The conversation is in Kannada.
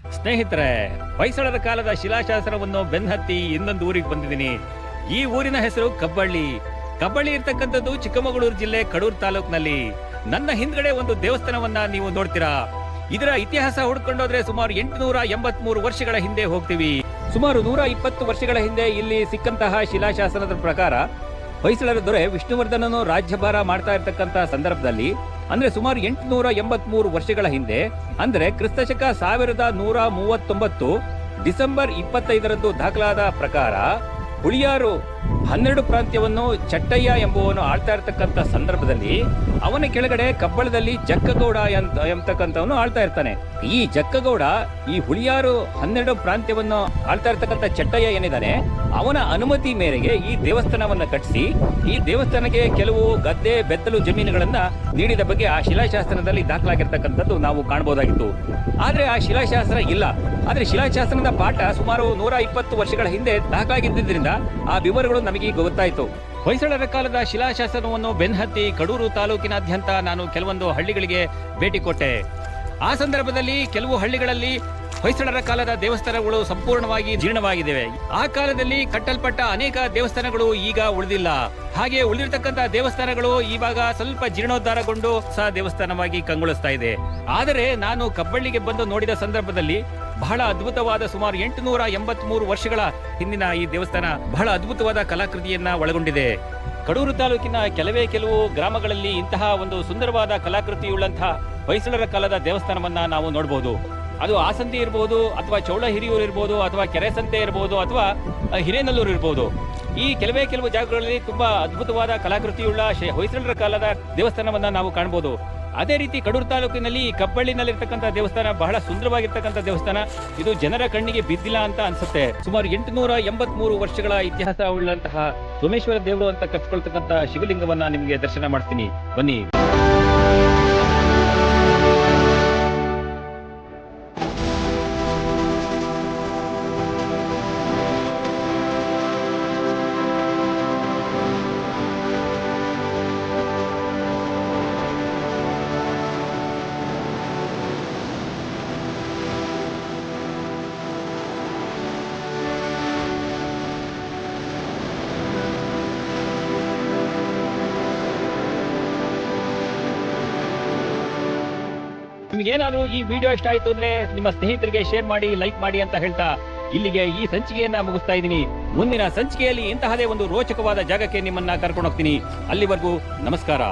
ಸ್ನೇಹಿತರೆ, ಹೊಯ್ಸಳರ ಕಾಲದ ಶಿಲಾಶಾಸನವನ್ನು ಬೆನ್ನತ್ತಿ ಇನ್ನೊಂದು ಊರಿಗೆ ಬಂದಿದ್ದೀನಿ. ಈ ಊರಿನ ಹೆಸರು ಕಬ್ಬಳ್ಳಿ. ಕಬ್ಬಳ್ಳಿ ಇರ್ತಕ್ಕಂಥದ್ದು ಚಿಕ್ಕಮಗಳೂರು ಜಿಲ್ಲೆ ಕಡೂರು ತಾಲೂಕಿನಲ್ಲಿ. ನನ್ನ ಹಿಂದ್ಗಡೆ ಒಂದು ದೇವಸ್ಥಾನವನ್ನ ನೀವು ನೋಡ್ತೀರಾ. ಇದರ ಇತಿಹಾಸ ಹುಡ್ಕೊಂಡೋದ್ರೆ ಸುಮಾರು 883 ವರ್ಷಗಳ ಹಿಂದೆ ಹೋಗ್ತೀವಿ. ಸುಮಾರು 120 ವರ್ಷಗಳ ಹಿಂದೆ ಇಲ್ಲಿ ಸಿಕ್ಕಂತಹ ಶಿಲಾಶಾಸನದ ಪ್ರಕಾರ ಹೊಯ್ಸಳರ ದೊರೆ ವಿಷ್ಣುವರ್ಧನನು ರಾಜ್ಯಭಾರ ಮಾಡ್ತಾ ಇರ್ತಕ್ಕಂತಹ ಸಂದರ್ಭದಲ್ಲಿ, ಅಂದ್ರೆ ಸುಮಾರು 883 ವರ್ಷಗಳ ಹಿಂದೆ, ಅಂದ್ರೆ ಕ್ರಿಸ್ತಶಕ 1139 ಡಿಸೆಂಬರ್ 25ರಂದು ದಾಖಲಾದ ಪ್ರಕಾರ ಹುಳಿಯಾರು 12 ಪ್ರಾಂತ್ಯವನ್ನು ಚಟ್ಟಯ್ಯ ಎಂಬುವನು ಆಳ್ತಾ ಇರ್ತಕ್ಕಂಥ ಸಂದರ್ಭದಲ್ಲಿ ಅವನ ಕೆಳಗಡೆ ಕಬ್ಬಳದಲ್ಲಿ ಜಕ್ಕಗೌಡ ಎಂಬತಕ್ಕಂಥವನು ಆಳ್ತಾ ಇರ್ತಾನೆ. ಈ ಜಕ್ಕಗೌಡ ಈ ಹುಳಿಯಾರು 12 ಪ್ರಾಂತ್ಯವನ್ನು ಆಳ್ತಾ ಇರ್ತಕ್ಕಂಥ ಚಟ್ಟಯ್ಯ ಏನಿದ್ದಾನೆ, ಅವನ ಅನುಮತಿ ಮೇರೆಗೆ ಈ ದೇವಸ್ಥಾನವನ್ನ ಕಟ್ಟಿಸಿ ಈ ದೇವಸ್ಥಾನಕ್ಕೆ ಕೆಲವು ಗದ್ದೆ ಬೆತ್ತಲು ಜಮೀನುಗಳನ್ನ ನೀಡಿದ ಬಗ್ಗೆ ಆ ಶಿಲಾಶಾಸನದಲ್ಲಿ ದಾಖಲಾಗಿರ್ತಕ್ಕಂಥದ್ದು ನಾವು ಕಾಣಬಹುದಾಗಿತ್ತು. ಆದ್ರೆ ಆ ಶಿಲಾಶಾಸನ ಇಲ್ಲ. ಆದ್ರೆ ಶಿಲಾಶಾಸನದ ಪಾಠ ಸುಮಾರು 120 ವರ್ಷಗಳ ಹಿಂದೆ ದಾಖಲಾಗಿದ್ದರಿಂದ ಆ ವಿವರಗಳು ನಮಗೆ ಗೊತ್ತಾಯಿತು. ಹೊಯ್ಸಳರ ಕಾಲದ ಶಿಲಾಶಾಸನವನ್ನು ಬೆನ್ನತ್ತಿ ಕಡೂರು ತಾಲೂಕಿನಾದ್ಯಂತ ನಾನು ಕೆಲವೊಂದು ಹಳ್ಳಿಗಳಿಗೆ ಭೇಟಿ ಕೊಟ್ಟೆ. ಆ ಸಂದರ್ಭದಲ್ಲಿ ಕೆಲವು ಹಳ್ಳಿಗಳಲ್ಲಿ ಹೊಯ್ಸಳರ ಕಾಲದ ದೇವಸ್ಥಾನಗಳು ಸಂಪೂರ್ಣವಾಗಿ ಜೀರ್ಣವಾಗಿವೆ. ಆ ಕಾಲದಲ್ಲಿ ಕಟ್ಟಲ್ಪಟ್ಟ ಅನೇಕ ದೇವಸ್ಥಾನಗಳು ಈಗ ಉಳಿದಿಲ್ಲ. ಹಾಗೆ ಉಳಿದಿರ್ತಕ್ಕಂಥ ದೇವಸ್ಥಾನಗಳು ಇವಾಗ ಸ್ವಲ್ಪ ಜೀರ್ಣೋದ್ಧಾರಗೊಂಡು ಹೊಸ ದೇವಸ್ಥಾನವಾಗಿ ಕಂಗೊಳಿಸ್ತಾ ಇದೆ. ಆದರೆ ನಾನು ಕಬ್ಬಳ್ಳಿಗೆ ಬಂದು ನೋಡಿದ ಸಂದರ್ಭದಲ್ಲಿ ಬಹಳ ಅದ್ಭುತವಾದ ಸುಮಾರು 883 ವರ್ಷಗಳ ಹಿಂದಿನ ಈ ದೇವಸ್ಥಾನ ಬಹಳ ಅದ್ಭುತವಾದ ಕಲಾಕೃತಿಯನ್ನ ಒಳಗೊಂಡಿದೆ. ಕಡೂರು ತಾಲೂಕಿನ ಕೆಲವು ಗ್ರಾಮಗಳಲ್ಲಿ ಇಂತಹ ಒಂದು ಸುಂದರವಾದ ಕಲಾಕೃತಿಯುಳ್ಳಂತಹ ಹೊಯ್ಸಳರ ಕಾಲದ ದೇವಸ್ಥಾನವನ್ನ ನಾವು ನೋಡಬಹುದು. ಅದು ಆಸಂತಿ ಇರಬಹುದು, ಅಥವಾ ಚೌಳ ಹಿರಿಯೂರು ಇರಬಹುದು, ಅಥವಾ ಕೆರೆಸಂತೆ ಇರಬಹುದು, ಅಥವಾ ಹಿರೇನಲ್ಲೂರು ಇರಬಹುದು. ಈ ಕೆಲವು ಜಾಗಗಳಲ್ಲಿ ತುಂಬಾ ಅದ್ಭುತವಾದ ಕಲಾಕೃತಿಯುಳ್ಳ ಹೊಯ್ಸಳರ ಕಾಲದ ದೇವಸ್ಥಾನವನ್ನ ನಾವು ಕಾಣಬಹುದು. ಅದೇ ರೀತಿ ಕಡೂರು ತಾಲೂಕಿನಲ್ಲಿ ಕಬ್ಬಳ್ಳಿನಲ್ಲಿರ್ತಕ್ಕಂಥ ದೇವಸ್ಥಾನ ಬಹಳ ಸುಂದರವಾಗಿರ್ತಕ್ಕಂಥ ದೇವಸ್ಥಾನ. ಇದು ಜನರ ಕಣ್ಣಿಗೆ ಬಿದ್ದಿಲ್ಲ ಅಂತ ಅನ್ಸುತ್ತೆ. ಸುಮಾರು 883 ವರ್ಷಗಳ ಇತಿಹಾಸ ಉಳ್ಳಂತಹ ಸೋಮೇಶ್ವರ ದೇವರು ಅಂತ ಕರ್ಸ್ಕೊಳ್ತಕ್ಕಂಥ ಶಿವಲಿಂಗವನ್ನ ನಿಮಗೆ ದರ್ಶನ ಮಾಡ್ತೀನಿ, ಬನ್ನಿ. ನಿಮ್ಗೇನಾದ್ರು ಈ ವಿಡಿಯೋ ಇಷ್ಟ ಆಯ್ತು ಅಂದ್ರೆ ನಿಮ್ಮ ಸ್ನೇಹಿತರಿಗೆ ಶೇರ್ ಮಾಡಿ, ಲೈಕ್ ಮಾಡಿ ಅಂತ ಹೇಳ್ತಾ ಇಲ್ಲಿಗೆ ಈ ಸಂಚಿಕೆಯನ್ನ ಮುಗಿಸ್ತಾ ಇದ್ದೀನಿ. ಮುಂದಿನ ಸಂಚಿಕೆಯಲ್ಲಿ ಇಂತಹದೇ ಒಂದು ರೋಚಕವಾದ ಜಾಗಕ್ಕೆ ನಿಮ್ಮನ್ನ ಕರ್ಕೊಂಡು ಹೋಗ್ತೀನಿ. ಅಲ್ಲಿವರೆಗೂ ನಮಸ್ಕಾರ.